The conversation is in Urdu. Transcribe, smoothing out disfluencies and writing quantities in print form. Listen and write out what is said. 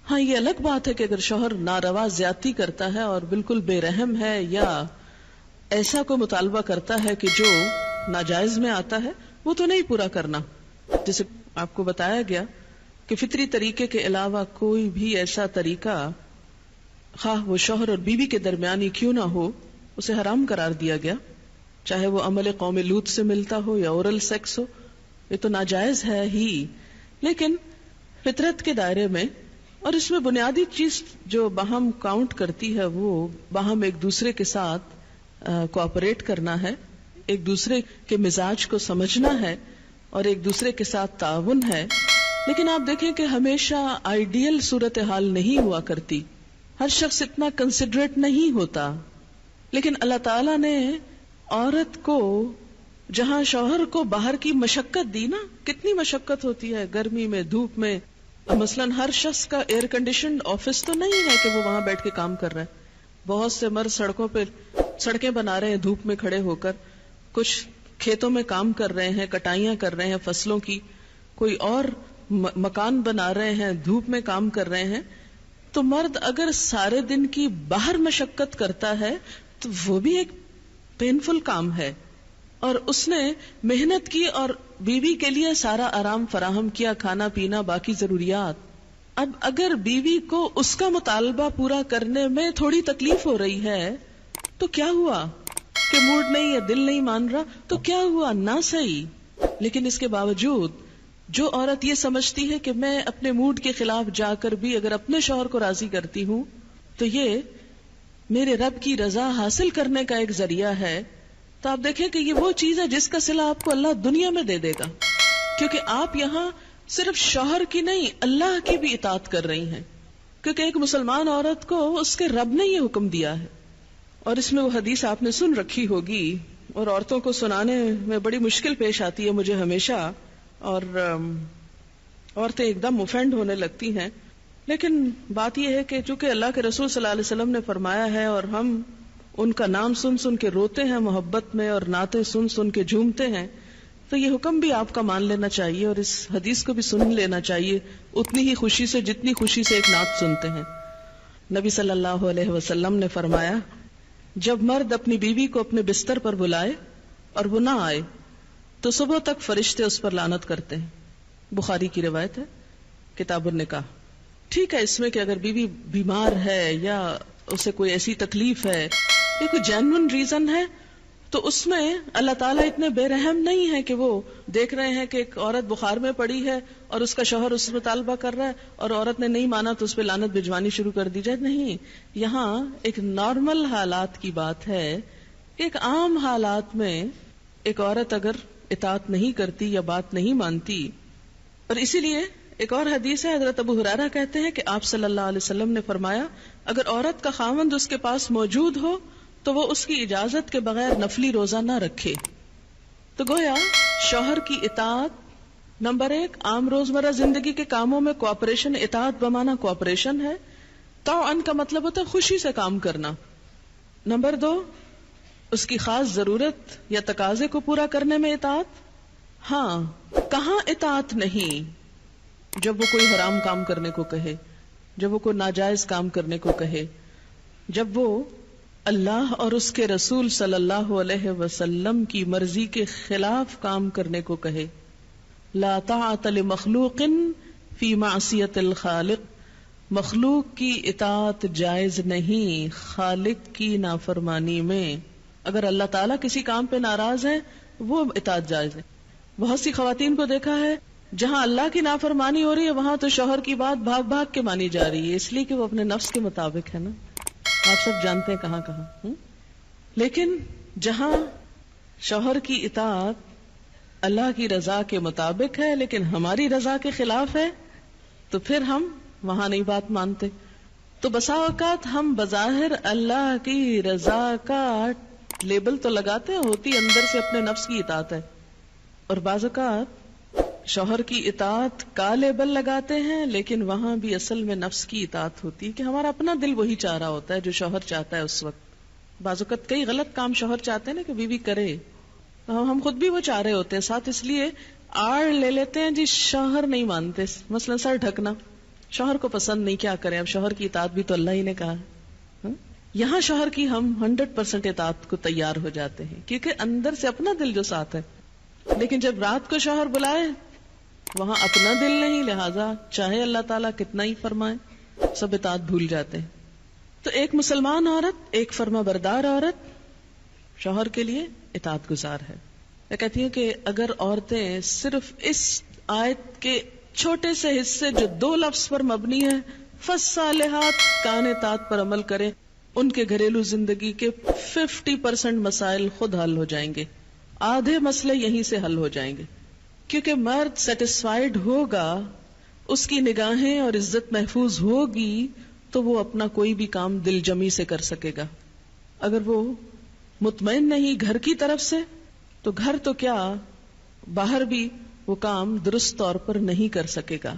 ہاں یہ الگ بات ہے کہ اگر شوہر ناروا زیادتی کرتا ہے اور بالکل بے رحم ہے یا ایسا کوئی مطالبہ کرتا ہے کہ جو ناجائز میں آتا ہے، وہ تو نہیں پورا کرنا. جیسے آپ کو بتایا گیا کہ فطری طریقے کے علاوہ کوئی بھی ایسا طریقہ خواہ وہ شوہر اور بیوی کے درمیان ہی کیوں نہ ہو اسے حرام قرار دیا گیا، چاہے وہ عمل قوم لوط سے ملتا ہو یا اورل سیکس ہو، یہ تو ناجائز ہے ہی، لیکن فطرت کے دائرے میں. اور اس میں بنیادی چیز جو باہم کاؤنٹ کرتی ہے وہ باہم ایک دوسرے کے ساتھ کوآپریٹ کرنا ہے، ایک دوسرے کے مزاج کو سمجھنا ہے اور ایک دوسرے کے ساتھ تعاون ہے. لیکن آپ دیکھیں کہ ہمیشہ آئیڈیل صورتحال نہیں ہوا کرتی، ہر شخص اتنا کنسیڈریٹ نہیں ہوتا. لیکن اللہ تعالیٰ نے عورت کو جہاں شوہر کو باہر کی مشقت دی نا، کتنی مشقت ہوتی ہے گرمی میں، دھوپ میں. مثلا ہر شخص کا ایئر کنڈیشنڈ آفس تو نہیں ہے کہ وہ وہاں بیٹھ کے کام کر رہا ہے. بہت سے مرد سڑکوں پہ سڑکیں بنا رہے ہیں دھوپ میں کھڑے ہو کر، کچھ کھیتوں میں کام کر رہے ہیں، کٹائیاں کر رہے ہیں فصلوں کی، کوئی اور مکان بنا رہے ہیں، دھوپ میں کام کر رہے ہیں. تو مرد اگر سارے دن کی باہر مشقت کرتا ہے تو وہ بھی ایک پینفل کام ہے، اور اس نے محنت کی اور بیوی کے لیے سارا آرام فراہم کیا، کھانا پینا باقی ضروریات. اب اگر بیوی کو اس کا مطالبہ پورا کرنے میں تھوڑی تکلیف ہو رہی ہے تو کیا ہوا کہ موڈ نہیں ہے، دل نہیں مان رہا، تو کیا ہوا؟ نہ صحیح. لیکن اس کے باوجود جو عورت یہ سمجھتی ہے کہ میں اپنے موڈ کے خلاف جا کر بھی اگر اپنے شوہر کو راضی کرتی ہوں تو یہ میرے رب کی رضا حاصل کرنے کا ایک ذریعہ ہے، تو آپ دیکھیں کہ یہ وہ چیز ہے جس کا صلہ آپ کو اللہ دنیا میں دے دے گا، کیونکہ آپ یہاں صرف شوہر کی نہیں اللہ کی بھی اطاعت کر رہی ہیں. کیونکہ ایک مسلمان عورت کو اس کے رب نے یہ حکم دیا ہے. اور اس میں وہ حدیث آپ نے سن رکھی ہوگی اور عورتوں کو سنانے میں بڑی مشکل پیش آتی ہے مجھے ہمیشہ، اور عورتیں ایک دم اوفینڈ ہونے لگتی ہیں. لیکن بات یہ ہے کہ چونکہ اللہ کے رسول صلی اللہ علیہ وسلم نے فرمایا ہے اور ہم ان کا نام سن سن کے روتے ہیں محبت میں اور نعتیں سن سن کے جھومتے ہیں، تو یہ حکم بھی آپ کا مان لینا چاہیے اور اس حدیث کو بھی سن لینا چاہیے اتنی ہی خوشی سے جتنی خوشی سے ایک نعت سنتے ہیں. نبی صلی اللہ علیہ وسلم نے فرمایا جب مرد اپنی بیوی کو اپنے بستر پر بلائے اور وہ نہ آئے تو صبح تک فرشتے اس پر لعنت کرتے ہیں. بخاری کی روایت ہے کتاب النکاح. ٹھیک ہے اس میں کہ اگر بیوی بیمار ہے یا اسے کوئی ایسی تکلیف ہے یا کوئی جینوئن ریزن ہے تو اس میں اللہ تعالیٰ اتنے بے رحم نہیں ہے کہ وہ دیکھ رہے ہیں کہ ایک عورت بخار میں پڑی ہے اور اس کا شوہر اس سے مطالبہ کر رہا ہے اور عورت نے نہیں مانا تو اس پہ لعنت بھجوانی شروع کر دی جائے. نہیں، یہاں ایک نارمل حالات کی بات ہے. ایک عام حالات میں ایک عورت اگر اطاعت نہیں کرتی یا بات نہیں مانتی، اور اسی لیے ایک اور حدیث ہے حضرت ابو ہریرہ کہتے ہیں کہ آپ صلی اللہ علیہ وسلم نے فرمایا اگر عورت کا خاوند اس کے پاس موجود ہو تو وہ اس کی اجازت کے بغیر نفلی روزہ نہ رکھے. تو گویا شوہر کی اطاعت نمبر 1 عام روزمرہ زندگی کے کاموں میں کوآپریشن، اطاعت بمانا کوآپریشن ہے. طوعاً کا مطلب ہوتا ہے خوشی سے کام کرنا. نمبر 2 اس کی خاص ضرورت یا تقاضے کو پورا کرنے میں اطاعت. ہاں کہاں اطاعت نہیں؟ جب وہ کوئی حرام کام کرنے کو کہے، جب وہ کوئی ناجائز کام کرنے کو کہے، جب وہ اللہ اور اس کے رسول صلی اللہ علیہ وسلم کی مرضی کے خلاف کام کرنے کو کہے. لا طاعت لمخلوق فی معصیت الخالق. مخلوق کی اطاعت جائز نہیں خالق کی نافرمانی میں. اگر اللہ تعالیٰ کسی کام پہ ناراض ہے وہ اطاعت جائز ہے. بہت سی خواتین کو دیکھا ہے جہاں اللہ کی نافرمانی ہو رہی ہے وہاں تو شوہر کی بات بھاگ بھاگ کے مانی جا رہی ہے، اس لیے کہ وہ اپنے نفس کے مطابق ہے نا. آپ سب جانتے ہیں کہاں کہاں. لیکن جہاں شوہر کی اطاعت اللہ کی رضا کے مطابق ہے لیکن ہماری رضا کے خلاف ہے تو پھر ہم وہاں نہیں بات مانتے. تو بسا اوقات ہم بظاہر اللہ کی رضا کا لیبل تو لگاتے ہیں، ہوتی اندر سے اپنے نفس کی اطاعت ہے، اور بعض اوقات شوہر کی اطاعت کا لیبل لگاتے ہیں لیکن وہاں بھی اصل میں نفس کی اطاعت ہوتی ہے کہ ہمارا اپنا دل وہی چاہ رہا ہوتا ہے جو شوہر چاہتا ہے اس وقت. بعض اوقات کئی غلط کام شوہر چاہتے ہیں نا کہ بیوی کرے، ہم خود بھی وہ چاہ رہے ہوتے ہیں، ساتھ اس لیے آڑ لے لیتے ہیں جی شوہر نہیں مانتے. مثلا سر ڈھکنا، شوہر کو پسند نہیں، کیا کریں؟ اب شوہر کی اطاعت بھی تو اللہ ہی نے کہا ہے. یہاں شوہر کی ہم 100% اطاعت کو تیار ہو جاتے ہیں کیونکہ اندر سے اپنا دل جو ساتھ ہے. لیکن جب رات کو شوہر بلائے وہاں اپنا دل نہیں، لہذا چاہے اللہ تعالیٰ کتنا ہی فرمائے سب اطاعت بھول جاتے ہیں. تو ایک مسلمان عورت، ایک فرما بردار عورت شوہر کے لیے اطاعت گزار ہے. میں کہتی ہوں کہ اگر عورتیں صرف اس آیت کے چھوٹے سے حصے جو 2 لفظ پر مبنی ہے فالصالحات قانتات پر عمل کریں، ان کے گھریلو زندگی کے 50% مسائل خود حل ہو جائیں گے. آدھے مسئلے یہیں سے حل ہو جائیں گے کیونکہ مرد سیٹسفائیڈ ہوگا، اس کی نگاہیں اور عزت محفوظ ہوگی تو وہ اپنا کوئی بھی کام دل جمی سے کر سکے گا. اگر وہ مطمئن نہیں گھر کی طرف سے تو گھر تو کیا باہر بھی وہ کام درست طور پر نہیں کر سکے گا.